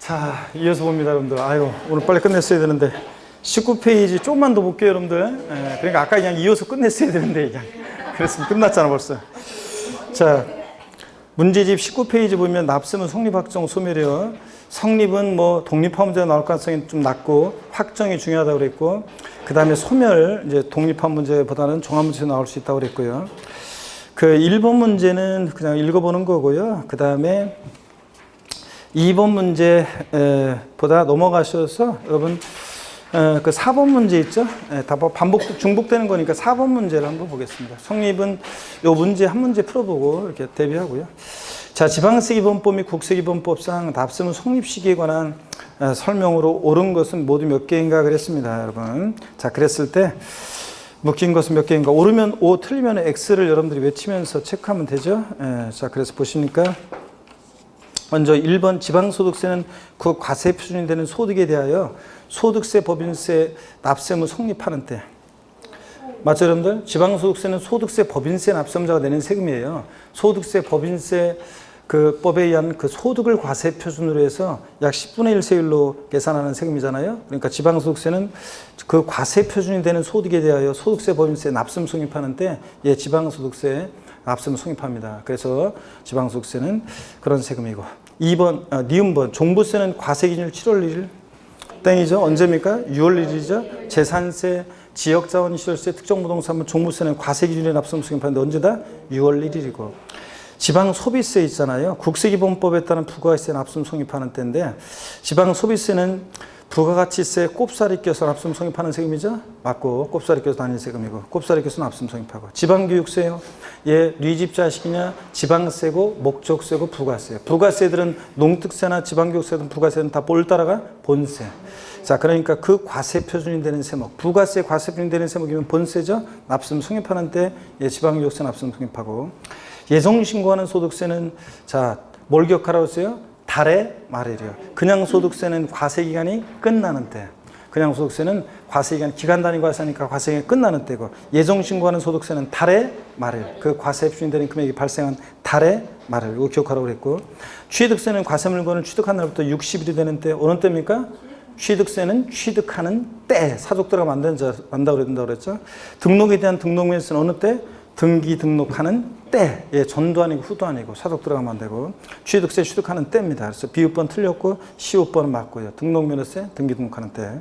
자, 이어서 봅니다, 여러분들. 아유, 오늘 빨리 끝냈어야 되는데. 19페이지 조금만 더 볼게요, 여러분들. 그러니까 아까 그냥 이어서 끝냈어야 되는데, 그냥. 그랬으면 끝났잖아, 벌써. 자, 문제집 19페이지 보면 납세문 성립확정 소멸이요. 성립은 뭐 독립화 문제가 나올 가능성이 좀 낮고, 확정이 중요하다고 그랬고, 그 다음에 소멸, 이제 독립화 문제보다는 종합 문제가 나올 수 있다고 그랬고요. 그 1번 문제는 그냥 읽어보는 거고요. 그 다음에 2번 문제보다 넘어가셔서 여러분 그 4번 문제 있죠? 다 중복되는 거니까 4번 문제를 한번 보겠습니다. 성립은 요 문제 한 문제 풀어보고 이렇게 대비하고요. 자, 지방세기본법 및 국세기본법상 납세문 성립 시기에 관한 설명으로 옳은 것은 모두 몇 개인가 그랬습니다, 여러분. 자, 그랬을 때 묶인 것은 몇 개인가? 옳으면 O, 틀리면 X를 여러분들이 외치면서 체크하면 되죠? 자, 그래서 보시니까 먼저 1번 지방소득세는 그 과세 표준이 되는 소득에 대하여 소득세, 법인세, 납세무 성립하는 때. 맞죠, 여러분들? 지방소득세는 소득세, 법인세, 납세무자가 내는 세금이에요. 소득세, 법인세 그 법에 의한 그 소득을 과세 표준으로 해서 약 10분의 1 세율로 계산하는 세금이잖아요. 그러니까 지방소득세는 그 과세 표준이 되는 소득에 대하여 소득세, 법인세, 납세무 성립하는 때 지방소득세, 납세무 성립합니다. 그래서 지방소득세는 그런 세금이고. 2번, 니은번, 종부세는 과세 기준일 7월 1일 땡이죠. 언제입니까? 6월 1일이죠. 재산세, 지역자원시설세, 특정부동산물, 종부세는 과세 기준의 납세무 성립하는데 언제다? 6월 1일이고. 지방소비세 있잖아요. 국세기본법에 따른 부가가치세 납세무 성립하는 때인데 지방소비세는 부가가치세 꼽살이 껴서 납세무 성립하는 세금이죠. 맞고 꼽살이 껴서 다니는 세금이고 꼽살이 껴서 납세무 성립하고. 지방교육세요. 뉘집 자식이냐 지방세고 목적세고 부가세. 부가세들은 농특세나 지방교육세든 부가세는 다 뭘 따라가? 본세. 자, 그러니까 그 과세 표준이 되는 세목, 부가세 과세 표준이 되는 세목이면 본세죠. 납세무 성립하는 때 지방교육세 납세무 성립하고. 예정신고하는 소득세는 자, 뭘 기억하라고 했어요? 달의 말일이요. 그냥 소득세는 과세기간이 끝나는 때. 그냥 소득세는 과세기간, 기간 단위 과세니까 과세기간이 끝나는 때고, 예정신고하는 소득세는 달의 말일. 그 과세 표준이 되는 금액이 발생한 달의 말일. 이거 기억하라고 그랬고, 취득세는 과세 물건을 취득한 날부터 60일이 되는 때, 어느 때입니까? 취득세는 취득하는 때. 사족 들어가면 안다고 그랬죠. 등록에 대한 등록면세는 어느 때? 등기 등록하는 때. 전도 아니고 후도 아니고 사족 들어가면 안 되고. 취득세 취득하는 때입니다. 그래서 비읍번 틀렸고 시옷번은 맞고요. 등록면허세 등기 등록하는 때.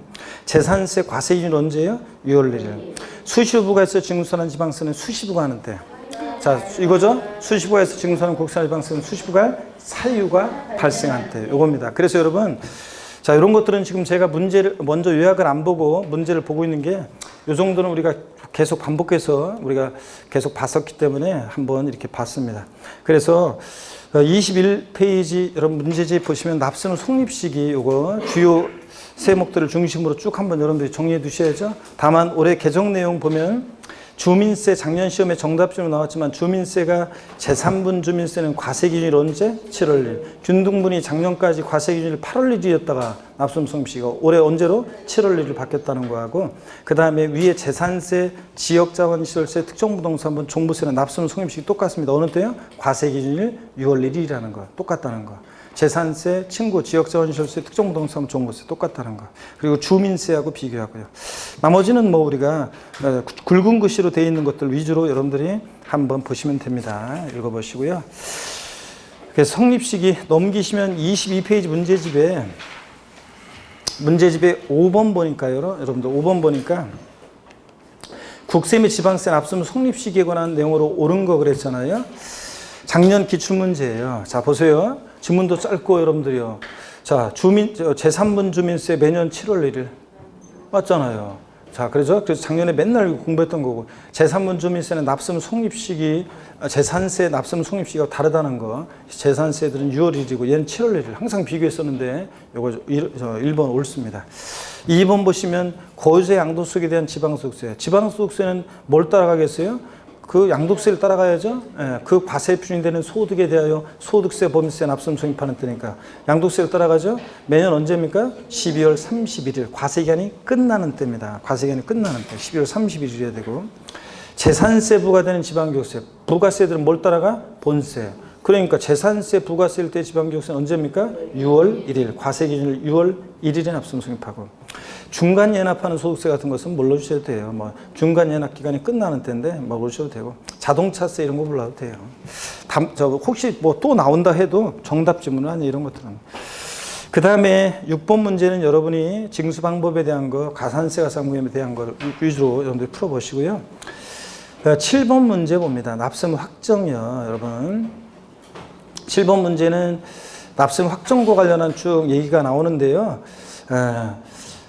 재산세 과세 기준 언제예요? 6월 1일. 수시부가에서 징수하는 지방세는 수시부가 하는 때. 자, 이거죠? 수시부가에서 징수하는 국세나 지방세는 수시부가 사유가 발생한 때. 요겁니다. 그래서 여러분, 자, 이런 것들은 지금 제가 문제를 먼저 요약을 안 보고 문제를 보고 있는 게 요 정도는 우리가 계속 반복해서 우리가 계속 봤었기 때문에 한번 이렇게 봤습니다. 그래서 21페이지 여러분 문제집 보시면 납세문 성립 시기 요거 주요 세목들을 중심으로 쭉 한번 여러분들이 정리해 두셔야죠. 다만 올해 개정 내용 보면 주민세 작년 시험에 정답적으로 나왔지만 주민세가 제3분 주민세는 과세 기준일 언제? 7월 1일. 균등분이 작년까지 과세 기준일 8월 1일이었다가 납세문 성립 시기가 올해 언제로? 7월 1일 바뀌었다는 거하고, 그 다음에 위에 재산세, 지역자원시설세, 특정부동산분, 종부세는 납세문 성립 시기 똑같습니다. 어느 때요? 과세 기준일 6월 1일이라는 거. 똑같다는 거. 재산세, 친구, 지역자원시설세, 특정부동산, 종부세 똑같다는 거. 그리고 주민세하고 비교하고요. 나머지는 뭐 우리가 굵은 글씨로 되어 있는 것들 위주로 여러분들이 한번 보시면 됩니다. 읽어보시고요. 그래서 성립시기 넘기시면 22페이지 문제집에 5번 보니까요. 여러분들 5번 보니까 국세 및 지방세 납세문 성립시기에 관한 내용으로 옳은 거 그랬잖아요. 작년 기출문제예요. 자, 보세요. 지문도 짧고 여러분들이요. 자, 제3분 주민세 매년 7월 1일. 맞잖아요. 자, 그래서 작년에 맨날 공부했던 거고, 제3분 주민세는 납세문 성립 시기, 재산세 납세문 성립 시기가 다르다는 거. 재산세들은 6월 1일이고 얘는 7월 1일. 항상 비교했었는데 요거 1번 옳습니다. 2번 보시면 거주자 양도소득에 대한 지방소득세. 지방소득세는 뭘 따라가겠어요? 그 양도세를 따라가야죠. 그 과세 표준이 되는 소득에 대하여 소득세, 법인세, 납세문 성립하는 때니까 양도세를 따라가죠. 매년 언제입니까? 12월 31일. 과세기간이 끝나는 때입니다. 과세기간이 끝나는 때. 12월 31일이어야 되고. 재산세 부과되는 지방교육세. 부가세들은 뭘 따라가? 본세. 그러니까 재산세 부가세일 때 지방교육세는 언제입니까? 6월 1일. 과세 기준일 6월 1일에 납세금 성립하고. 중간 연납하는 소득세 같은 것은 몰라주셔도 돼요. 뭐 중간 연납 기간이 끝나는 때인데 뭐 모르셔도 되고. 자동차세 이런 거 몰라도 돼요. 혹시 뭐 또 나온다 해도 정답 지문은 아니 이런 것들은. 그 다음에 6번 문제는 여러분이 징수 방법에 대한 거, 가산세 가상무염에 대한 걸 위주로 여러분들 풀어보시고요. 7번 문제 봅니다. 납세무 확정이요, 여러분. 7번 문제는 납세무 확정과 관련한 쭉 얘기가 나오는데요.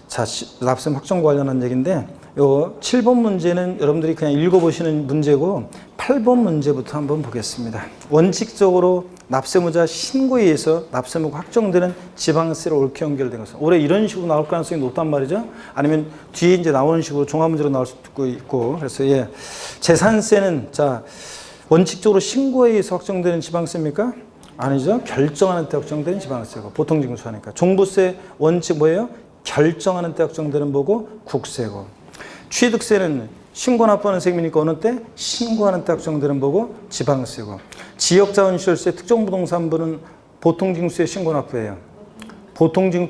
자, 납세무 확정과 관련한 얘기인데, 요 7번 문제는 여러분들이 그냥 읽어보시는 문제고, 8번 문제부터 한번 보겠습니다. 원칙적으로 납세무자 신고에 의해서 납세무가 확정되는 지방세로 옳게 연결된 것은 올해 이런 식으로 나올 가능성이 높단 말이죠. 아니면 뒤에 이제 나오는 식으로 종합문제로 나올 수도 있고. 그래서 재산세는 자 원칙적으로 신고에 의해서 확정되는 지방세입니까? 아니죠. 결정하는 때 확정되는 지방세고 보통 징수하니까. 종부세 원칙 뭐예요? 결정하는 때 확정되는 뭐고 국세고. 취득세는 신고 납부하는 세금이니까 어느 때? 신고하는 때 확정되는 뭐고 지방세고. 지역자원시설세 특정부동산부는 보통징수에 신고 납부예요.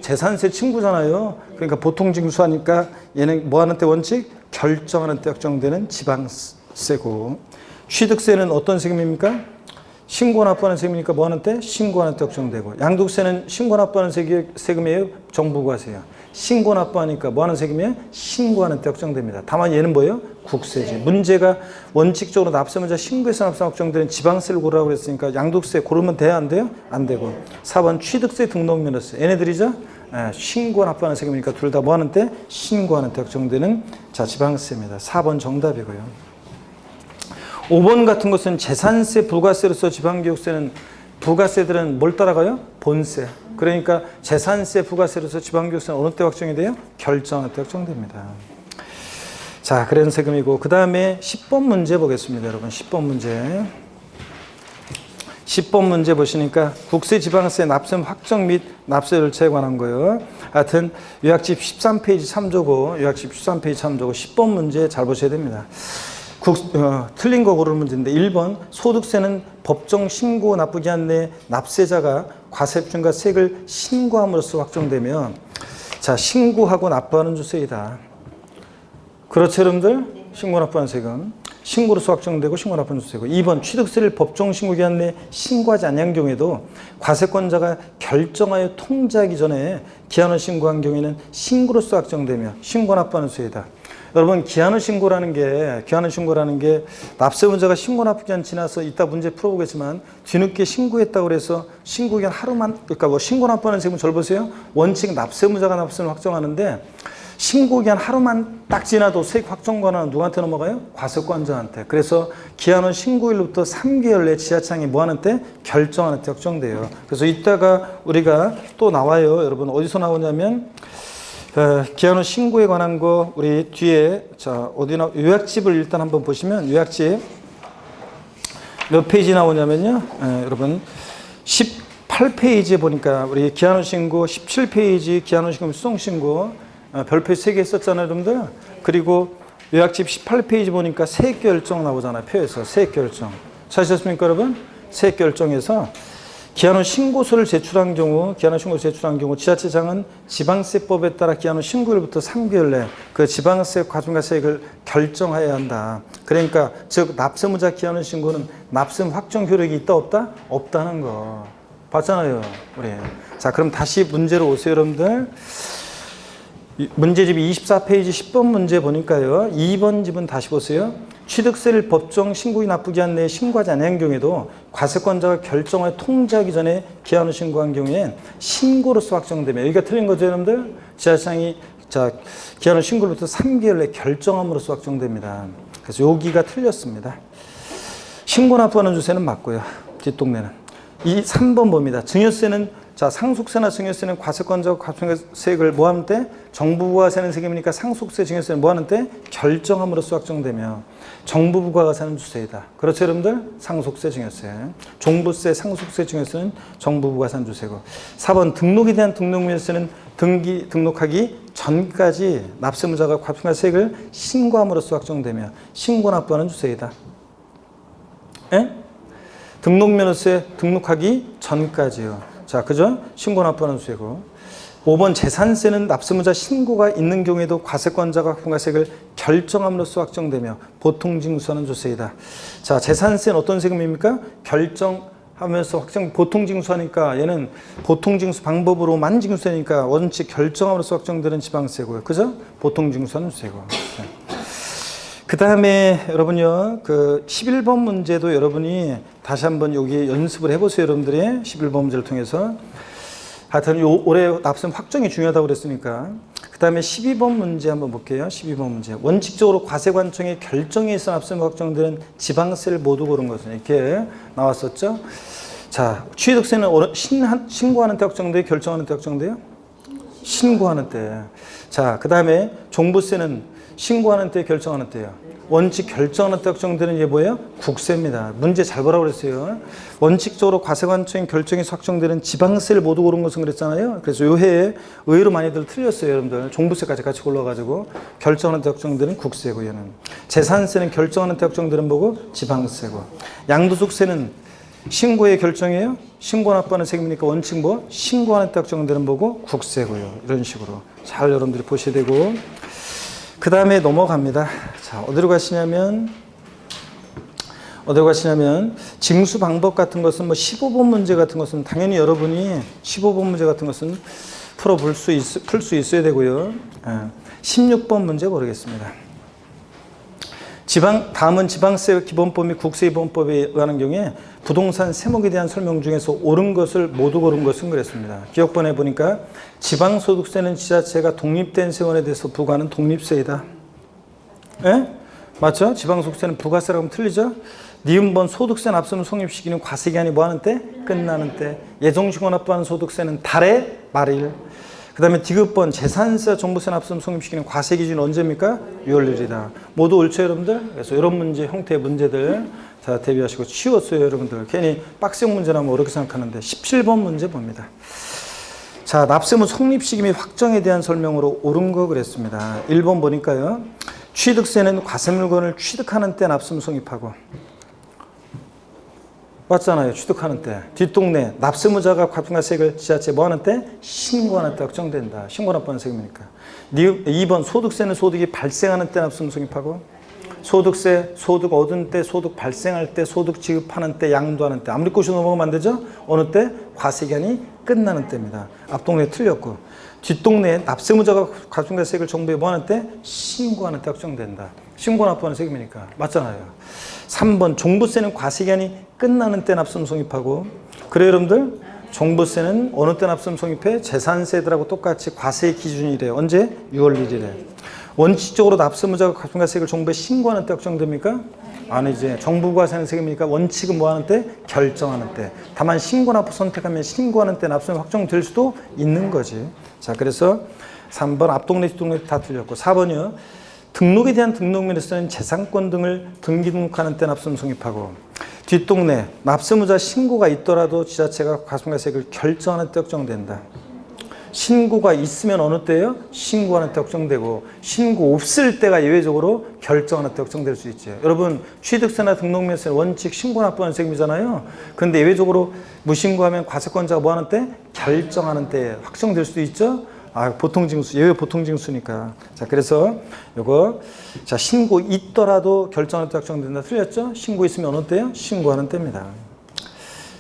재산세 친구잖아요. 그러니까 보통징수하니까 얘는 뭐 하는 때 원칙? 결정하는 때 확정되는 지방세고. 취득세는 어떤 세금입니까? 신고 납부하는 세금이니까 뭐 하는 때? 신고하는 때 확정되고. 양도세는 신고 납부하는 세금이에요? 정부과세요. 신고 납부하니까 뭐 하는 세금이에요? 신고하는 때 확정됩니다. 다만 얘는 뭐예요? 국세지. 문제가 원칙적으로 납세무자 신고해서 납세 확정되는 지방세를 고르라고 그랬으니까 양도세 고르면 돼요? 안 돼요? 안 되고. 4번 취득세 등록면허세. 얘네들이죠? 신고 납부하는 세금이니까 둘 다 뭐 하는 때? 신고하는 때 확정되는 자 지방세입니다. 4번 정답이고요. 5번 같은 것은 재산세, 부가세로서 지방교육세는 부가세들은 뭘 따라가요? 본세. 그러니까 재산세, 부가세로서 지방교육세는 어느 때 확정이 돼요? 결정할 때 확정됩니다. 자, 그런 세금이고 그 다음에 10번 문제 보겠습니다. 여러분 10번 문제. 10번 문제 보시니까 국세, 지방세, 납세금 확정 및 납세 절차에 관한 거예요. 하여튼 요약집 13페이지 참조고 요약집 13페이지 참조고 10번 문제 잘 보셔야 됩니다. 틀린 거 고르는 문제인데 1번 소득세는 법정 신고 납부기 한 내 납세자가 과세표준과 세액을 신고함으로써 확정되면 자 신고하고 납부하는 주세이다. 그렇죠 여러분들? 신고 납부하는 세금 신고로서 확정되고 신고 납부하는 주세고 2번 취득세를 법정 신고기 한 내 신고하지 않은 경우에도 과세권자가 결정하여 통지하기 전에 기한을 신고한 경우에는 신고로서 확정되며 신고 납부하는 주세이다. 여러분 기한의 신고라는 게 납세문자가 신고 납부기한 지나서 이따 문제 풀어보겠지만 뒤늦게 신고했다고 해서 신고기한 하루만 그러니까 뭐 신고 납부하는 세금 절 보세요. 원칙 납세문자가 납세를 확정하는데 신고기한 하루만 딱 지나도 세액 확정 권한은 누구한테 넘어가요? 과세권자한테. 그래서 기한은 신고일로부터 3개월 내 지자청이 뭐 하는 때? 결정하는 때 확정돼요. 그래서 이따가 우리가 또 나와요. 여러분 어디서 나오냐면 기한후 신고에 관한 거 우리 뒤에 자 어디나 요약집을 일단 한번 보시면 요약집 몇 페이지 나오냐면요. 여러분 18페이지에 보니까 우리 기한후 신고 17페이지 기한후 신고 수송 신고 별표 3개 했었잖아요, 여러분들. 그리고 요약집 18페이지 보니까 세액 결정 나오잖아요. 표에서 세액 결정. 찾으셨습니까, 여러분? 세액 결정에서 기한후 신고서를 제출한 경우, 지자체장은 지방세법에 따라 기한후 신고일부터 3개월 내 그 지방세 과중과 세액을 결정해야 한다. 그러니까 즉 납세무자 기한후 신고는 납세금 확정 효력이 있다 없다? 없다는 거. 봤잖아요, 우리. 자, 그럼 다시 문제로 오세요, 여러분들. 문제집 24페이지 10번 문제 보니까요. 2번 집은 다시 보세요. 취득세를 법정 신고기 납부기 한 내에 신고하지 않은 경우에도 과세권자가 결정을 통지하기 전에 기한후 신고한 경우에 신고로서 확정되면 여기가 틀린 거죠, 여러분들? 지자체장이 기한후 신고로부터 3개월 내 결정함으로써 확정됩니다. 그래서 여기가 틀렸습니다. 신고 납부하는 주세는 맞고요. 뒷동네는. 3번 봅니다. 증여세는 상속세나 증여세는 과세권자가 과세액을 뭐 하는 때? 정부부가세는 세금이니까 상속세, 증여세는 뭐 하는 때? 결정함으로써 확정되며 정부부가세는 주세이다. 그렇죠, 여러분들? 상속세, 증여세. 종부세, 상속세, 증여세는 정부부가세는 주세고. 4번 등록에 대한 등록면세는 등록하기 전까지 납세무자가 과세액을 신고함으로써 확정되며 신고 납부하는 주세이다. 예? 등록면허세 등록하기 전까지요. 자, 그죠? 신고 납부하는 수혜고. 5번 재산세는 납세무자 신고가 있는 경우에도 과세권자가 확정과세액을 결정함으로써 확정되며 보통징수하는 조세이다. 자, 재산세는 어떤 세금입니까? 결정하면서 보통징수하니까 얘는 보통징수 방법으로만 징수되니까 원칙 결정함으로써 확정되는 지방세고요. 그죠? 보통징수하는 세고. 그 다음에 여러분요, 그 11번 문제도 여러분이 다시 한번 여기 연습을 해보세요. 여러분들이 11번 문제를 통해서. 하여튼 올해 납세 확정이 중요하다고 그랬으니까. 그 다음에 12번 문제 한번 볼게요. 12번 문제. 원칙적으로 과세관청의 결정에 있어 납세가 확정되는 지방세를 모두 고른 것은 이렇게 나왔었죠. 자, 취득세는 신고하는 때 확정돼요? 결정하는 때 확정돼요? 신고하는 때. 자, 그 다음에 종부세는 신고하는 때 결정하는 때요. 원칙 결정하는 때 확정되는 게 뭐예요? 국세입니다. 문제 잘 보라고 그랬어요. 원칙적으로 과세관청의 결정에서 확정되는 지방세를 모두 고른 것은 그랬잖아요. 그래서 요 해에 의외로 많이들 틀렸어요. 여러분들. 종부세까지 같이 골라가지고 결정하는 때 확정되는 국세고 얘는. 재산세는 결정하는 때 확정되는 거고 지방세고. 양도소득세는 신고의 결정이에요. 신고 납부하는 세금이니까 원칙 뭐? 신고하는 때 확정되는 거고 국세고요. 이런 식으로 잘 여러분들이 보셔야 되고. 그 다음에 넘어갑니다. 자, 어디로 가시냐면 징수 방법 같은 것은 뭐 15번 문제 같은 것은 당연히 여러분이 15번 문제 같은 것은 풀 수 있어야 되고요. 16번 문제 모르겠습니다. 다음은 지방세 기본법 및 국세 기본법에 의하는 경우에 부동산 세목에 대한 설명 중에서 옳은 것을 모두 고른 것은 그랬습니다. 기억본에 보니까 지방소득세는 지자체가 독립된 세원에 대해서 부과하는 독립세이다. 예? 맞죠? 지방소득세는 부가세라고 하면 틀리죠? 니은번 소득세 납세는 성립 시기는 과세기한이 뭐 하는 때? 끝나는 때. 예정신고 납부하는 소득세는 달의 말일. 그 다음에 디귿번 재산세 종부세 납세금 성립시키는 과세 기준이 언제입니까? 6월 1일이다. 모두 옳죠 여러분들? 그래서 이런 문제 형태의 문제들 다 대비하시고 쉬웠어요 여러분들. 괜히 빡센 문제라면 어렵게 생각하는데 17번 문제 봅니다. 자, 납세무 성립시기 및 확정에 대한 설명으로 옳은 거 그랬습니다. 1번 보니까요. 취득세는 과세물건을 취득하는 때 납세무 성립하고 맞잖아요. 취득하는 때. 뒷동네 납세무자가 과세액을 지자체에 뭐 하는 때? 신고하는 때 확정된다. 신고 납부하는 세금이니까. 2번 소득세는 소득이 발생하는 때 납세무 성립하고 소득세, 소득 얻은 때, 소득 발생할 때, 소득 지급하는 때, 양도하는 때. 아무리 꼬시 넘어가면 안 되죠? 어느 때? 과세기한이 끝나는 때입니다. 앞동네 틀렸고. 뒷동네에 납세무자가 과세액을 정부에 뭐 하는 때? 신고하는 때 확정된다. 신고 납부하는 세금이니까. 맞잖아요. 3번 종부세는 과세기한이 끝나는 때 납세금 성립하고 그래요 여러분들? 종부세는 어느 때 납세금 성립해? 재산세들하고 똑같이 과세 기준이래. 언제? 6월 1일에. 원칙적으로 납세무자가 과세액을 정부에 신고하는 때 확정됩니까? 아니지. 정부가 세는 세금이니까 원칙은 뭐 하는 때? 결정하는 때. 다만 신고 납부 선택하면 신고하는 때 납세금 확정될 수도 있는 거지. 자, 그래서 3번 앞동네 뒷동네 다 틀렸고 4번이요. 등록에 대한 등록면에서는 재산권 등을 등기 등록하는 때 납세금 성립하고 뒷동네 납세무자 신고가 있더라도 지자체가 과세액을 결정하는 때 확정된다. 신고가 있으면 어느 때예요? 신고하는 때 확정되고 신고 없을 때가 예외적으로 결정하는 때 확정될 수 있죠. 여러분 취득세나 등록면에서는 원칙 신고 납부하는 세금이잖아요. 그런데 예외적으로 무신고하면 과세권자가 뭐 하는 때? 결정하는 때 확정될 수도 있죠. 보통징수, 예외 보통징수니까. 자, 그래서 요거, 자, 신고 있더라도 결정하는 때 확정된다. 틀렸죠? 신고 있으면 어느 때요? 신고하는 때입니다.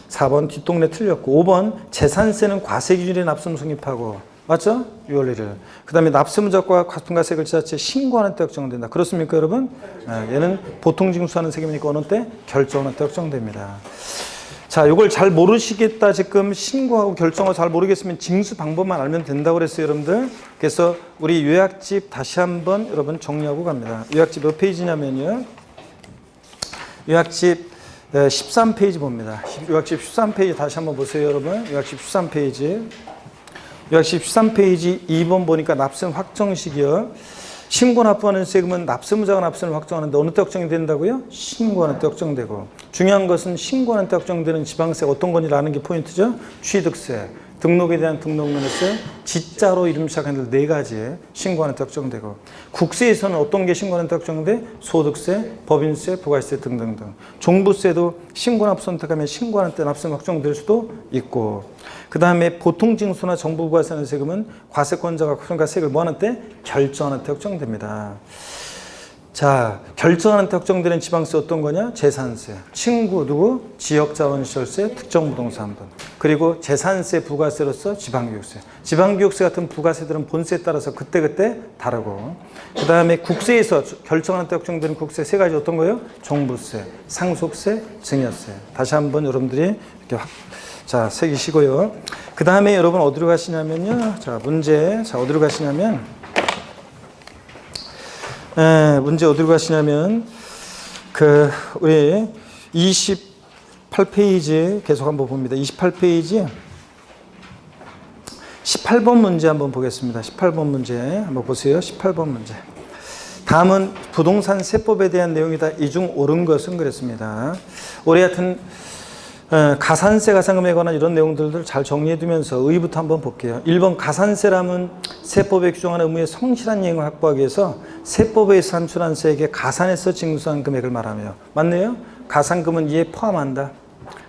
4번 뒷동네 틀렸고, 5번 재산세는 과세 기준에 납세금 성립하고, 맞죠? 6월 1일. 그 다음에 납세무자과 과세액을 지자체에 신고하는 때 확정된다. 그렇습니까, 여러분? 얘는 보통징수하는 세금이니까 어느 때? 결정하는 때 확정됩니다. 자, 이걸 잘 모르시겠다. 지금 신고하고 결정하고 잘 모르겠으면 징수 방법만 알면 된다고 그랬어요, 여러분들. 그래서 우리 요약집 다시 한번 여러분 정리하고 갑니다. 요약집 몇 페이지냐면요. 요약집 13페이지 봅니다. 요약집 13페이지 다시 한번 보세요, 여러분. 요약집 13페이지. 요약집 13페이지 2번 보니까 납세금 확정식이요. 신고 납부하는 세금은 납세무자가 납세를 확정하는데 어느 때 확정이 된다고요? 신고하는 때 확정되고 중요한 것은 신고하는 때 확정되는 지방세가 어떤 건지 아는 게 포인트죠. 취득세, 등록에 대한 등록면허세, 지자로 이름 시작하는 4가지 신고하는 때 확정되고, 국세에서는 어떤 게 신고하는 때 확정돼? 소득세, 법인세, 부가세 등등등. 종부세도 신고 납부 선택하면 신고하는 때 납세금 확정될 수도 있고, 그 다음에 보통징수나 정부부가세는 세금은 과세권자가 그러니까 세금을 뭐 하는 때? 결정하는 때 확정됩니다. 자, 결정하는 때 확정되는 지방세 어떤 거냐? 재산세, 친구, 누구? 지역자원시설세, 특정부동산분. 그리고 재산세, 부가세로서 지방교육세. 지방교육세 같은 부가세들은 본세에 따라서 그때그때 다르고, 그 다음에 국세에서 결정하는 때 확정되는 국세 3가지 어떤 거예요? 종부세, 상속세, 증여세. 다시 한번 여러분들이 이렇게 자, 새기시고요. 그 다음에 여러분 어디로 가시냐면요. 자, 문제. 자, 어디로 가시냐면, 문제 어디로 가시냐면, 우리 28페이지 계속 한번 봅니다. 28페이지 18번 문제 한번 보겠습니다. 18번 문제 한번 보세요. 18번 문제. 다음은 부동산 세법에 대한 내용이다. 이 중 옳은 것은 그랬습니다. 우리 하여튼 가산세, 가산금에 관한 이런 내용들을 잘 정리해두면서 의의부터 한번 볼게요. 1번 가산세라면 세법에 규정하는 의무의 성실한 이행을 확보하기 위해서 세법에 산출한 세액에 가산해서 징수한 금액을 말하며, 맞네요? 가산금은 이에 포함한다.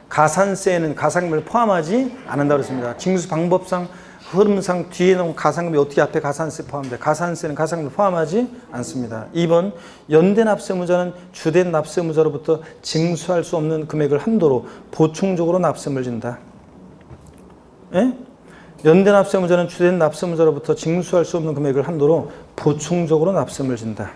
가산세에는 가산금을 포함하지 않는다고 했습니다. 징수 방법상 흐름상 뒤에 나온 가산금이 어떻게 앞에 가산세 포함돼? 가산세는 가산금을 포함하지 않습니다. 2번 연대 납세무자는 주된 납세무자로부터 징수할 수 없는 금액을 한도로 보충적으로 납세금을 진다. 예? 연대 납세무자는 주된 납세무자로부터 징수할 수 없는 금액을 한도로 보충적으로 납세금을 진다.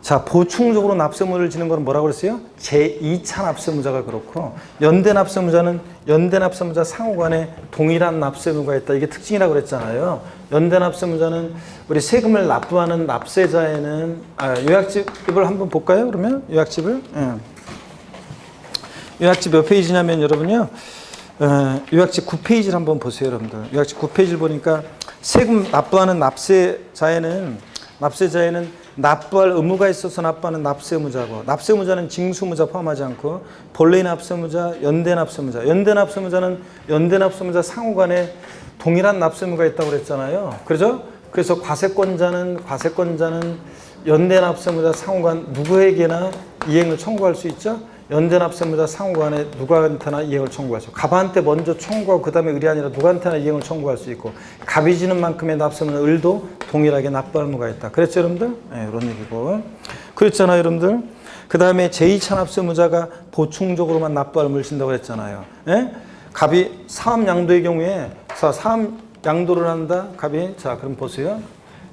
자, 보충적으로 납세물을 지는 거는 뭐라고 그랬어요? 제2차 납세무자가 그렇고, 연대 납세무자는 연대 납세무자 상호간에 동일한 납세무가 있다. 이게 특징이라고 그랬잖아요. 연대 납세무자는 우리 세금을 납부하는 납세자에는, 요약집을 한번 볼까요? 그러면 요약집을. 요약집 몇 페이지냐면 여러분요. 요약집 9페이지를 한번 보세요, 여러분들. 요약집 9페이지를 보니까 세금 납부하는 납세자에는 납부할 의무가 있어서 납부하는 납세무자고, 납세무자는 징수무자 포함하지 않고, 본래 납세무자, 연대 납세무자. 연대 납세무자는 연대 납세무자 상호간에 동일한 납세무가 있다고 그랬잖아요. 그렇죠? 그래서 과세권자는 연대 납세무자 상호간 누구에게나 이행을 청구할 수 있죠? 연대 납세무자 상호간에 누구한테나 이행을 청구할 수 있고, 갑한테 먼저 청구하고 그 다음에 을이 아니라 누구한테나 이행을 청구할 수 있고, 갑이 지는 만큼의 납세무는 을도 동일하게 납부할 의무가 있다. 그랬죠, 여러분들? 네, 이런 얘기고. 그랬잖아요, 여러분들. 그 다음에 제2차 납세무자가 보충적으로만 납부할 의무를 진다고 했잖아요. 예? 갑이 사업양도의 경우에, 사업양도를 한다. 갑이, 자, 그럼 보세요.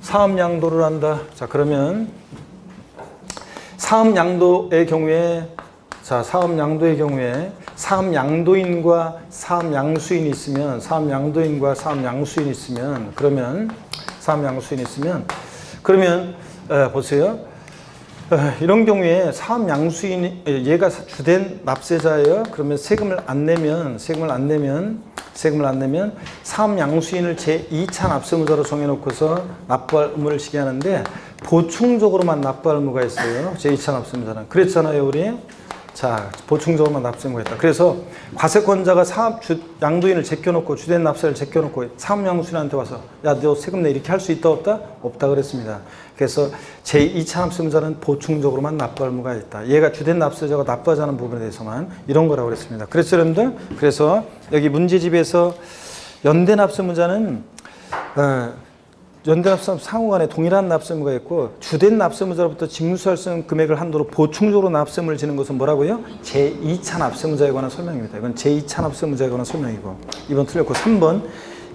사업양도를 한다. 자, 그러면 사업양도의 경우에, 자, 사업양도의 경우에 사업양도인과 사업양수인이 있으면, 사업양도인과 사업양수인이 있으면, 그러면 보세요. 이런 경우에 사업양수인이, 얘가 주된 납세자예요. 그러면 세금을 안 내면 사업양수인을 제2차 납세무자로 정해놓고서 납부할 의무를 지게 하는데, 보충적으로만 납부할 의무가 있어요. 제2차 납세무자는. 그랬잖아요, 우리. 자, 보충적으로만 납세의무가 있다. 그래서 과세권자가 양도인을 제껴놓고, 주된 납세를 제껴놓고 사업양수인한테 와서, 야, 너 세금 내 이렇게 할 수 있다 없다? 없다 그랬습니다. 그래서 제2차 납세무자는 보충적으로만 납부할 의무가 있다. 얘가 주된 납세자가 납부하지 않은 부분에 대해서만 이런 거라고 그랬습니다. 그래서 여러분들, 그래서 여기 문제집에서 연대 납세무자는 연대 납세무자 상호간에 동일한 납세무가 있고, 주된 납세무자로부터 징수할 수 있는 금액을 한도로 보충적으로 납세물을 지는 것은 뭐라고요? 제2차 납세무자에 관한 설명입니다. 이건 제2차 납세무자에 관한 설명이고, 2번 틀렸고, 3번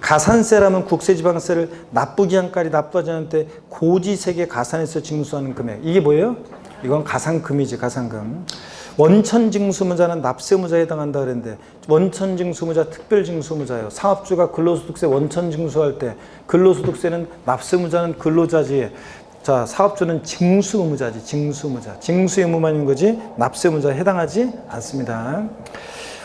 가산세라면 국세지방세를 납부기한까지 납부하지 않을 때 고지세계 가산해서 징수하는 금액. 이게 뭐예요? 이건 가산금이지, 가산금. 원천징수무자는 납세무자에 해당한다 그랬는데, 원천징수무자, 특별징수무자예요. 사업주가 근로소득세 원천징수할 때 근로소득세는 납세무자는 근로자지, 자, 사업주는 징수의무자지, 징수의무자. 징수의무만 있는 거지 납세무자에 해당하지 않습니다.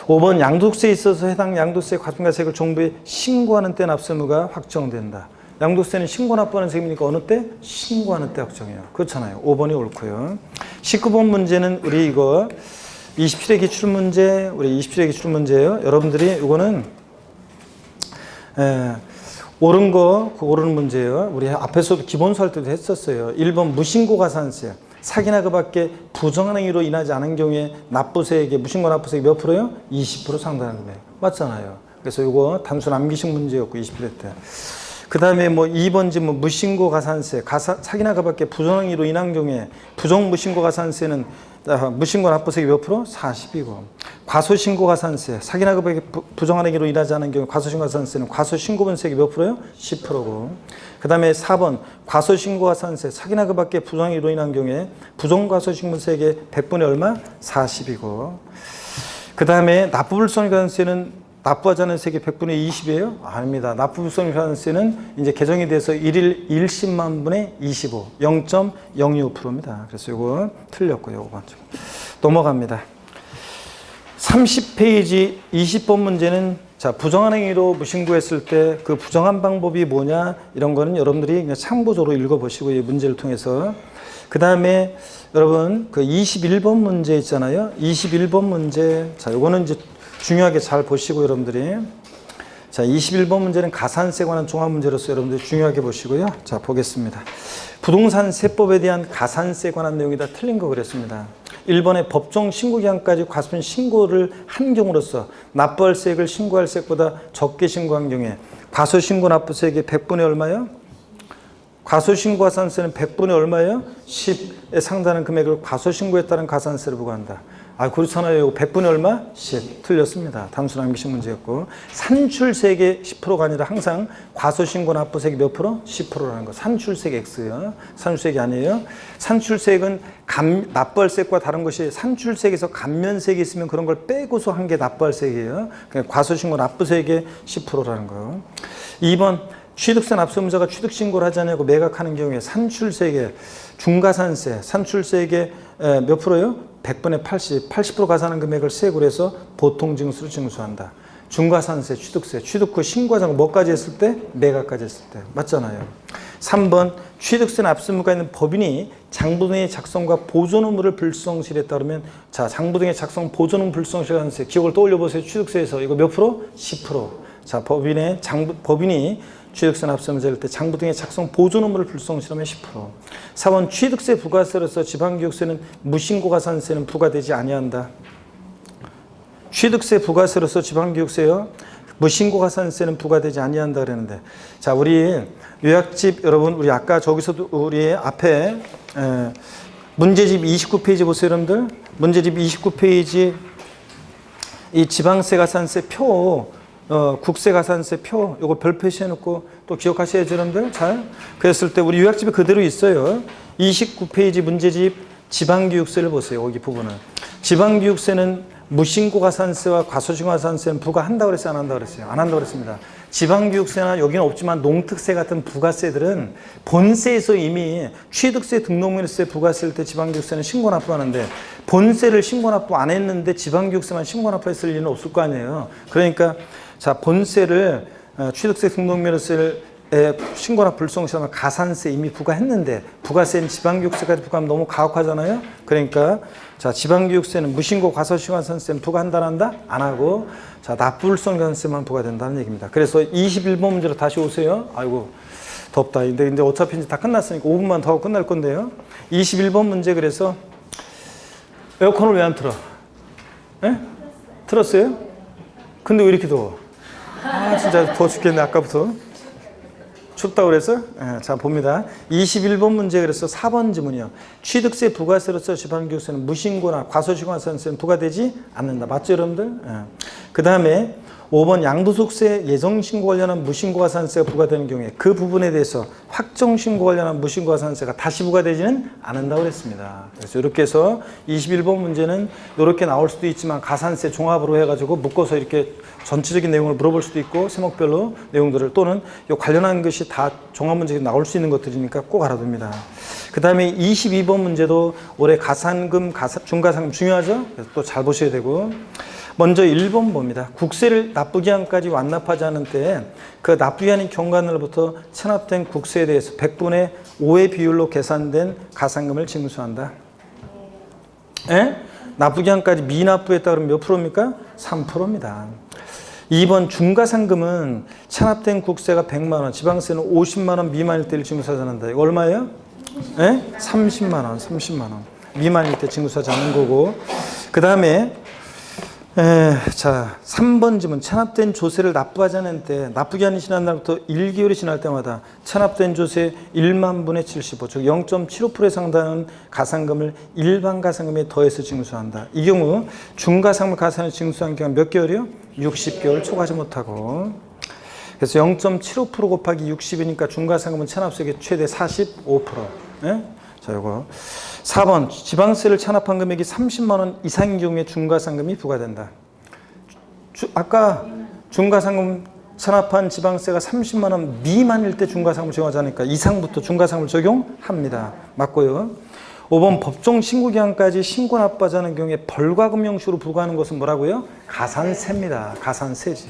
5번 양도세에 있어서 해당 양도세 과징가세액을 정부에 신고하는 때 납세의무가 확정된다. 양도세는 신고 납부하는 세금이니까 어느 때? 신고하는 때 확정해요. 그렇잖아요. 5번이 옳고요. 19번 문제는 우리 이거 27회 기출문제, 우리 27회 기출문제예요. 여러분들이 이거는 예, 옳은 거, 그 옳은 문제예요. 우리 앞에서도 기본수 할 때도 했었어요. 1번 무신고 가산세. 사기나 그 밖에 부정한 행위로 인하지 않은 경우에 납부세액의 무신고 납부세액이 몇 프로요? 20% 상당한 금액. 맞잖아요. 그래서 이거 단순 암기식 문제였고 20% 때. 그 다음에 뭐 2번지 뭐 무신고 가산세, 사기나 그 밖에 부정한 행위로 인한 경우에 부정 무신고 가산세는 무신고 납부세액이 몇 프로? 40이고. 과소신고 가산세, 사기나 그 밖에 부정한 행위로 인하지 않은 경우에 과소신고 가산세는 과소신고분세액이 몇 프로요? 10%고. 그 다음에 4번 과소신고 가산세, 사기나 그 밖에 부정한 행위로 인한 경우에 부정과소신고분세액의 100분의 얼마? 40이고. 그 다음에 납부불성가산세는 납부하지 않은 세액의 100분의 20이에요? 아닙니다. 납부불성가산세는 이제 개정이 돼서 1일 110만 분의 25, 0.025%입니다. 그래서 이거 틀렸고요. 이거 맞죠. 넘어갑니다. 30페이지 20번 문제는 자, 부정한 행위로 무신고했을 때 그 부정한 방법이 뭐냐 이런 거는 여러분들이 그냥 참고적으로 읽어보시고 이 문제를 통해서 그 다음에 여러분 그 21번 문제 있잖아요. 21번 문제 자, 요거는 이제 중요하게 잘 보시고 여러분들이 자 21번 문제는 가산세에 관한 종합 문제로서 여러분들이 중요하게 보시고요. 자 보겠습니다. 부동산 세법에 대한 가산세에 관한 내용이 다 틀린 거 그랬습니다. 1번에 법정 신고기한까지 과소신 신고를 한 경우로서 납부할 세액을 신고할 세액보다 적게 신고한 경우에 과소신고 납부세액의 100분의 얼마요? 과소신고 가산세는 100분의 얼마예요? 10에 상당한 금액을 과소신고에 따른 가산세를 부과한다. 아, 그렇잖아요. 100분의 얼마? 10. 틀렸습니다. 단순 암기식 문제였고. 산출세액의 10%가 아니라 항상 과소신고 납부세액이 몇 프로? 10%라는 거. 산출세액 X요. 산출세액이 아니에요. 산출세액은 납부할 세액과 다른 것이 산출세액에서 감면세액이 있으면 그런 걸 빼고서 한 게 납부할 세액이에요. 그러니까 과소신고 납부세액의 10%라는 거. 2번. 취득세 납세의무자가 취득신고를 하지 않냐고 매각하는 경우에 산출세액의 중가산세, 산출세액의 몇 프로요? 100분의 80, 80% 가산한 금액을 세액으로 해서 보통징수로 징수한다. 중과산세, 취득세, 취득 후 신고하자고 뭐까지 했을 때? 매각까지 했을 때. 맞잖아요. 3번 취득세 납세의무가 있는 법인이 장부등의 작성과 보존 의무를 불성실했다 그러면 자 장부등의 작성 보존 의무 불성실한 세 기억을 떠올려 보세요. 취득세에서 이거 몇 프로? 10%. 자 법인이 취득세 납세의무자일 때 장부 등의 작성 보존 의무를 불성실하면 10%. 4번 취득세 부가세로서 지방교육세는 무신고 가산세는 부과되지 아니한다. 취득세 부가세로서 지방교육세요. 무신고 가산세는 부과되지 아니한다 그랬는데 자 우리 요약집 여러분 우리 아까 저기서도 우리 앞에 문제집 29페이지 보세요 여러분들. 문제집 29페이지 이 지방세 가산세 표 국세가산세 표 요거 별 표시해놓고 또 기억하셔야죠 여러분들 잘 그랬을 때 우리 요약집에 그대로 있어요. 29페이지 문제집 지방교육세를 보세요. 여기 부분을 지방교육세는 무신고가산세와 과소신고가산세는 부과한다고 그랬어요? 안 한다고 그랬어요? 안 한다고 그랬습니다. 지방교육세나 여기는 없지만 농특세 같은 부가세들은 본세에서 이미 취득세 등록물세 부과했을 때 지방교육세는 신고납부하는데 본세를 신고납부 안 했는데 지방교육세만 신고납부했을 리는 없을 거 아니에요. 그러니까 자 본세를 취득세 등록물세를 신고나 불성실하면 가산세 이미 부과했는데 부가세는 지방교육세까지 부과하면 너무 가혹하잖아요. 그러니까 자 지방교육세는 무신고 과소신고가산세는 부과한다 안 한다? 안 하고 자 납부불성가산세만 부과된다는 얘기입니다. 그래서 21번 문제로 다시 오세요. 아이고 덥다. 근데 어차피 이제 다 끝났으니까 5분만 더 하고 끝날 건데요. 21번 문제 그래서 에어컨을 왜 안 틀어? 에? 틀었어요? 근데 왜 이렇게 더워? 아 진짜 더워 죽겠네 아까부터. 춥다고 그래서? 네, 자 봅니다. 21번 문제 그래서 4번 지문이요. 취득세 부가세로서 지방교육세는 무신고나 과소신고가산세는 부과되지 않는다. 맞죠 여러분들? 네. 그 다음에 5번 양도소득세 예정신고 관련한 무신고가산세가 부과되는 경우에 그 부분에 대해서 확정신고 관련한 무신고가산세가 다시 부과되지는 않는다고 그랬습니다. 그래서 이렇게 해서 21번 문제는 이렇게 나올 수도 있지만 가산세 종합으로 해가지고 묶어서 이렇게 전체적인 내용을 물어볼 수도 있고 세목별로 내용들을 또는 이 관련한 것이 다 종합 문제에 나올 수 있는 것들이니까 꼭 알아둡니다. 그 다음에 22번 문제도 올해 가산금, 중가상금 중요하죠? 그래서 또 잘 보셔야 되고 먼저 1번 봅니다. 국세를 납부기한까지 완납하지 않은 때에 그 납부기한이 경과날로부터 체납된 국세에 대해서 100분의 5의 비율로 계산된 가산금을 징수한다. 예? 납부기한까지 미납부했다 그러면 몇 프로입니까? 3%입니다. 2번 중과상금은 체납된 국세가 100만 원, 지방세는 50만 원 미만일 때를 징수하지 않는다. 이거 얼마예요? 네? 30만 원, 30만 원 미만일 때 징수하지 않는 거고. 그 다음에 자 3번 지문 체납된 조세를 납부하지 않은 때 납부기한이 지난 날부터 1개월이 지날 때마다 체납된 조세 1만 분의 75, 즉 0.75%에 해당하는 가산금을 일반 가산금에 더해서 징수한다. 이 경우 중가상금 가산을 징수한 기간 몇 개월이요? 60개월 초과하지 못하고. 그래서 0.75% 곱하기 60이니까 중과상금은 체납세액의 최대 45%. 예? 자, 요거. 4번 지방세를 체납한 금액이 30만 원 이상인 경우에 중과상금이 부과된다. 아까 중과상금 체납한 지방세가 30만 원 미만일 때 중과상금을 적용하지 않으니까 이상부터 중과상금을 적용합니다. 맞고요. 5번 법정 신고기한까지 신고 납부하지 않은 경우에 벌과금 형식으로 부과하는 것은 뭐라고요? 가산세입니다. 가산세지.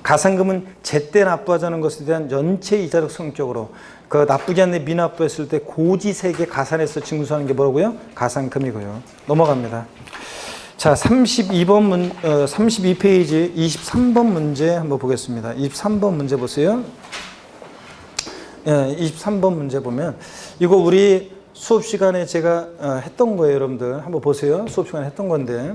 가산금은 제때 납부하지 않은 것에 대한 연체 이자적 성격으로 그 납부기한 내 미납부했을 때 고지세액에 가산해서 징수하는 게 뭐라고요? 가산금이고요. 넘어갑니다. 자, 32페이지 23번 문제 한번 보겠습니다. 23번 문제 보세요. 23번 문제 보면 이거 우리 수업 시간에 제가 했던 거예요, 여러분들. 한번 보세요. 수업 시간에 했던 건데.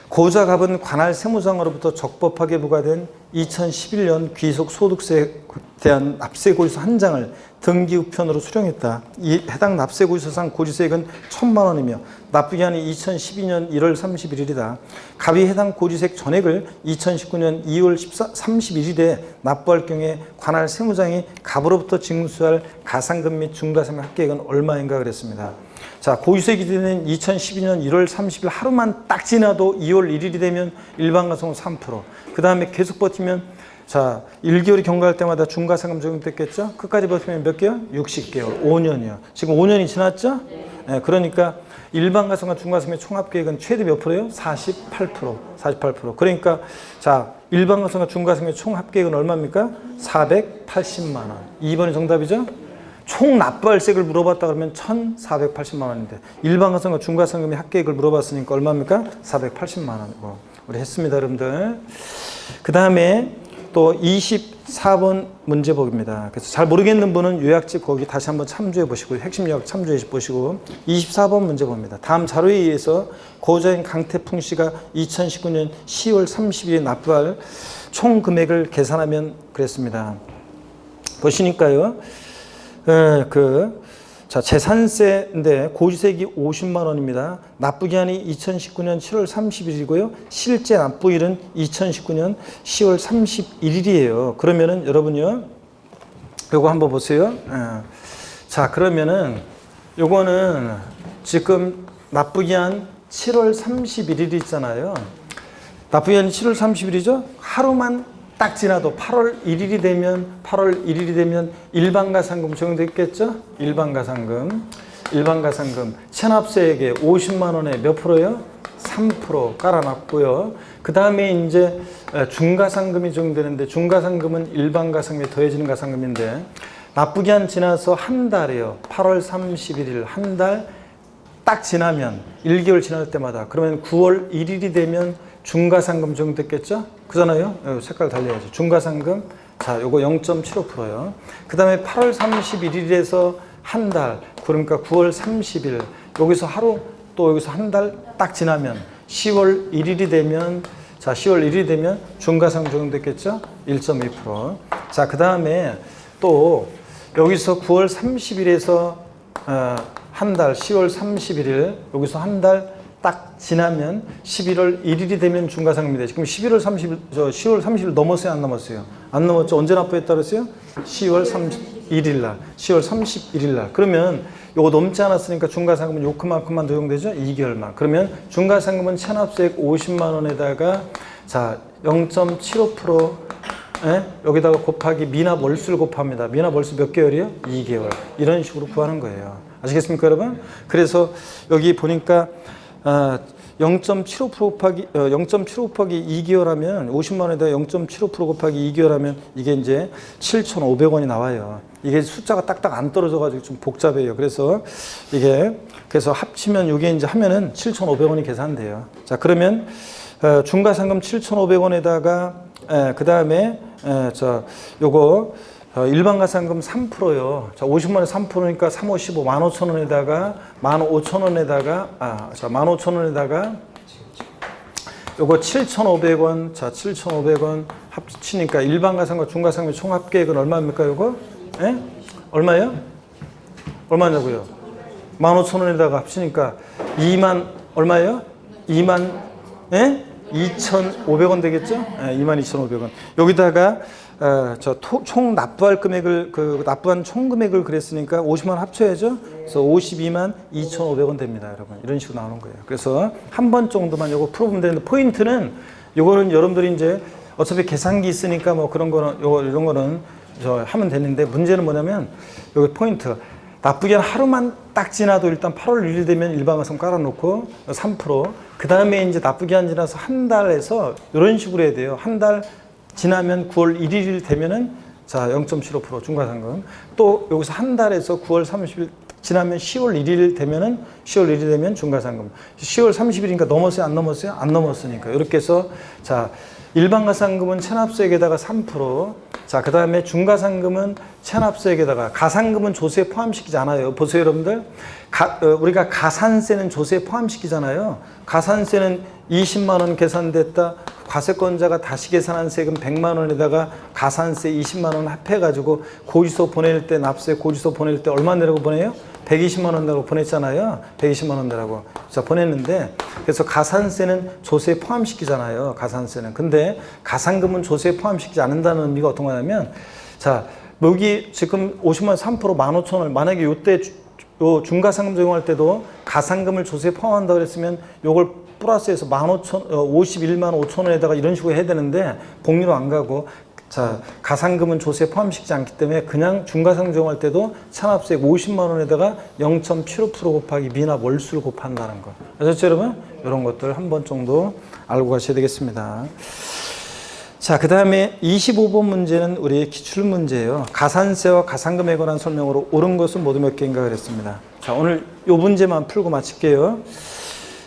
고자 갑은 관할 세무장으로부터 적법하게 부과된 2011년 귀속소득세에 대한 납세고지서 한 장을 등기우편으로 수령했다. 이 해당 납세고지서상 고지세액은 1,000만 원이며 납부기한이 2012년 1월 31일이다. 갑이 해당 고지세액 전액을 2019년 2월 31일에 납부할 경우에 관할 세무장이 갑으로부터 징수할 가산금 및 중과상금 합계액은 얼마인가 그랬습니다. 자, 고지세액이 되는 2012년 1월 30일 하루만 딱 지나도 2월 1일이 되면 일반가산금 3%. 그 다음에 계속 버티면 자 1개월이 경과할 때마다 중과상금 적용됐겠죠? 끝까지 버티면 몇 개월? 60개월, 5년이요. 지금 5년이 지났죠? 네, 그러니까 일반가산과 중과상금의 총합계획은 최대 몇 프로예요? 48%. 48%. 그러니까 자 일반가산과 중과상금의 총합계획은 얼마입니까? 480만 원. 2번이 정답이죠? 총 납부할세액을 물어봤다 그러면 1,480만 원인데 일반가산과 중과상금의 합계액을 물어봤으니까 얼마입니까? 480만 원이고. 우리 했습니다, 여러분들. 그 다음에 또 24번 문제 보기입니다. 그래서 잘 모르겠는 분은 요약집 거기 다시 한번 참조해 보시고 핵심 요약 참조해 보시고 24번 문제 봅니다. 다음 자료에 의해서 고자인 강태풍 씨가 2019년 10월 30일에 납부할 총 금액을 계산하면 그랬습니다. 보시니까요. 자, 재산세인데 고지세액이 50만 원입니다. 납부기한이 2019년 7월 30일이고요. 실제 납부일은 2019년 10월 31일이에요. 그러면은 여러분요. 요거 한번 보세요. 자, 그러면은 요거는 지금 납부기한 7월 31일이 있잖아요. 납부기한이 7월 30일이죠. 하루만 딱 지나도 8월 1일이 되면 일반가산금 적용됐겠죠? 일반가산금 체납세액에 50만 원에 몇 프로요? 3% 깔아놨고요. 그 다음에 이제 중가상금이 적용되는데 중가상금은 일반가상금에 더해지는 가산금인데 납부기한 지나서 한 달이에요. 8월 31일 한 달 딱 지나면 1개월 지날 때마다 그러면 9월 1일이 되면 중과상금 적용됐겠죠? 그잖아요? 색깔 달려야죠. 중과상금. 자, 요거 0.75%요. 그 다음에 8월 31일에서 한 달, 그러니까 9월 30일. 여기서 하루, 또 여기서 한 달 딱 지나면 10월 1일이 되면, 자, 10월 1일이 되면 중과상금 적용됐겠죠? 1.2%. 자, 그 다음에 또 여기서 9월 30일에서 한 달, 10월 31일, 여기서 한 달 딱 지나면 11월 1일이 되면 중과상금이 되죠. 그럼 10월 30일 넘었어요? 안 넘었어요? 안 넘었죠? 언제 납부했다 그랬어요? 10월 31일 날, 10월 31일 날. 그러면 요거 넘지 않았으니까 중과상금은 요만큼만 적용되죠? 2개월만. 그러면 중과상금은 체납세액 50만 원에다가 자 0.75% 여기다가 곱하기 미납 월수를 곱합니다. 미납 월수 몇 개월이요? 2개월. 이런 식으로 구하는 거예요. 아시겠습니까, 여러분? 그래서 여기 보니까 0.75% 곱하기 2개월 하면 50만 원에다 0.75% 곱하기 2개월 하면 이게 이제 7,500원이 나와요. 이게 숫자가 딱딱 안 떨어져 가지고 좀 복잡해요. 그래서 그래서 합치면 이게 이제 하면은 7,500원이 계산돼요. 자, 그러면 중과상금 7,500원에다가 그 다음에 요거 일반가상금 3%요. 자, 50만 원 3%니까 3, 5, 15, 15,000원에다가 15,000원에다가 15,000원에다가 요거 7,500원. 자, 7,500원 합치니까 일반가상과 중과상금 총합계획은 얼마입니까? 요거? 예? 얼마예요? 얼마냐고요? 15,000원에다가 합치니까 2만 얼마예요? 2만 2,500원 되겠죠? 22,500원. 여기다가 총 납부할 금액을 납부한 총 금액을 그랬으니까 50만 원 합쳐야죠. 그래서 52만 2,500원 됩니다, 여러분. 이런 식으로 나오는 거예요. 그래서 한 번 정도만 요거 풀어보면 되는데 포인트는 요거는 여러분들이 이제 어차피 계산기 있으니까 뭐 그런 거는 이런 거는 하면 되는데 문제는 뭐냐면 여기 포인트. 납부기한 하루만 딱 지나도 일단 8월 1일 되면 일반가상 깔아놓고 3%. 그 다음에 이제 납부기한 지나서 한 달에서 이런 식으로 해야 돼요. 한 달 지나면 9월 1일 되면은 자 0.75% 중과상금. 또 여기서 한 달에서 9월 30일 지나면 10월 1일 되면은 10월 1일 되면 중과상금. 10월 30일이니까 넘었어요? 안 넘었어요? 안 넘었으니까. 이렇게 해서 자 일반가상금은 체납소액에다가 3%. 자, 그 다음에 중과상금은 체납소액에다가 가상금은 조세에 포함시키지 않아요. 보세요, 여러분들. 우리가 가산세는 조세에 포함시키잖아요. 가산세는 20만 원 계산됐다. 과세권자가 다시 계산한 세금 100만 원에다가 가산세 20만 원 합해가지고 고지서 보낼 때 납세 고지서 보낼 때 얼마 내라고 보내요? 120만 원 내라고 보냈잖아요. 120만 원 내라고. 자, 보냈는데 그래서 가산세는 조세에 포함시키잖아요. 가산세는. 근데 가상금은 조세에 포함시키지 않는다는 의미가 어떤 거냐면 자, 여기 지금 50만 원 3% 15,000원 만약에 요때 요 중과상금 적용할 때도 가상금을 조세에 포함한다고 그랬으면 요걸 플러스해서 51만 5천 원에다가 이런 식으로 해야 되는데 복리로 안 가고 자 가상금은 조세에 포함시키지 않기 때문에 그냥 중과상금 적용할 때도 체납세액 50만 원에다가 0.75% 곱하기 미납 월수를 곱한다는 거. 아셨죠, 여러분? 이런 것들 한 번 정도 알고 가셔야 되겠습니다. 자, 그 다음에 25번 문제는 우리의 기출 문제예요. 가산세와 가상금에 관한 설명으로 옳은 것은 모두 몇 개인가 그랬습니다. 자, 오늘 이 문제만 풀고 마칠게요.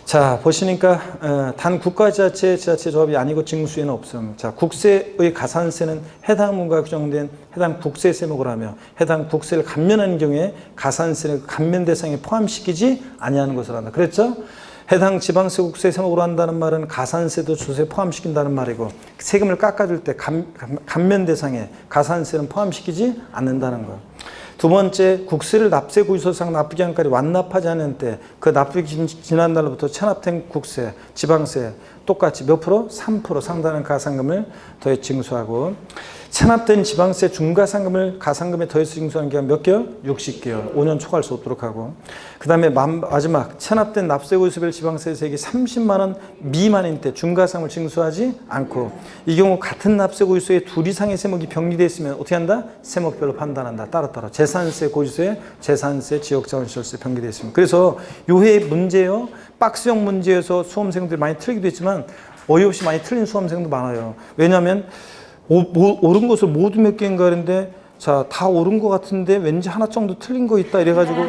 자, 보시니까 단 국가지자체, 지자체 조합이 아니고 징수에는 없음. 자, 국세의 가산세는 해당 문과 규정된 해당 국세 세목을 하며 해당 국세를 감면하는 경우에 가산세를 감면 대상에 포함시키지 아니하는 것을 한다. 그랬죠? 해당 지방세 국세 세목으로 한다는 말은 가산세도 조세에 포함시킨다는 말이고 세금을 깎아줄 때 감면 대상에 가산세는 포함시키지 않는다는 거. 두 번째, 국세를 납세 고지서상 납부기한까지 완납하지 않은 때 그 납부기 지난 날로부터 체납된 국세, 지방세 똑같이 몇 프로? 3% 상당한 가상금을 더해 징수하고 체납된 지방세 중과상금을 가상금에 더해서 징수하는 기간 몇 개월? 60개월. 5년 초과할 수 없도록 하고 그 다음에 마지막 체납된 납세고지서별 지방세 세액이 30만 원 미만인 때 중과상금을 징수하지 않고 이 경우 같은 납세고지서에 둘 이상의 세목이 병리되어 있으면 어떻게 한다? 세목별로 판단한다. 따로따로 재산세 고지서에 재산세 지역자원시설세 병리되어 있습니다. 그래서 요해 문제요. 박스형 문제에서 수험생들이 많이 틀리기도 했지만 어이없이 많이 틀린 수험생도 많아요. 왜냐하면 옳은 것을 모두 몇 개인가 하는데 자, 다 옳은 것 같은데 왠지 하나 정도 틀린 거 있다 이래가지고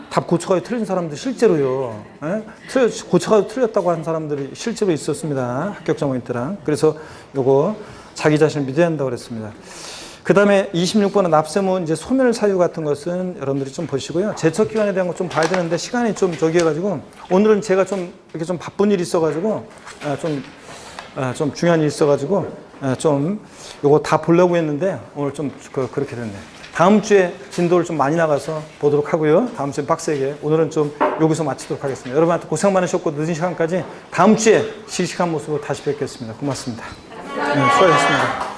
답 고쳐가지고 틀린 사람들 실제로요. 고쳐가지고 틀렸다고 하는 사람들이 실제로 있었습니다. 합격자 모니터랑. 그래서 요거 자기 자신을 믿어야 한다고 그랬습니다. 그 다음에 26번은 납세무 이제 소멸 사유 같은 것은 여러분들이 좀 보시고요. 제척 기간에 대한 거 좀 봐야 되는데 시간이 좀 저기 해가지고 오늘은 제가 좀 이렇게 좀 바쁜 일이 있어가지고 좀 중요한 일이 있어가지고 좀 요거 다 보려고 했는데 오늘 좀 그렇게 됐네. 다음 주에 진도를 좀 많이 나가서 보도록 하고요. 다음 주에 빡세게. 오늘은 좀 여기서 마치도록 하겠습니다. 여러분한테 고생 많으셨고 늦은 시간까지 다음 주에 씩씩한 모습으로 다시 뵙겠습니다. 고맙습니다. 네, 수고하셨습니다.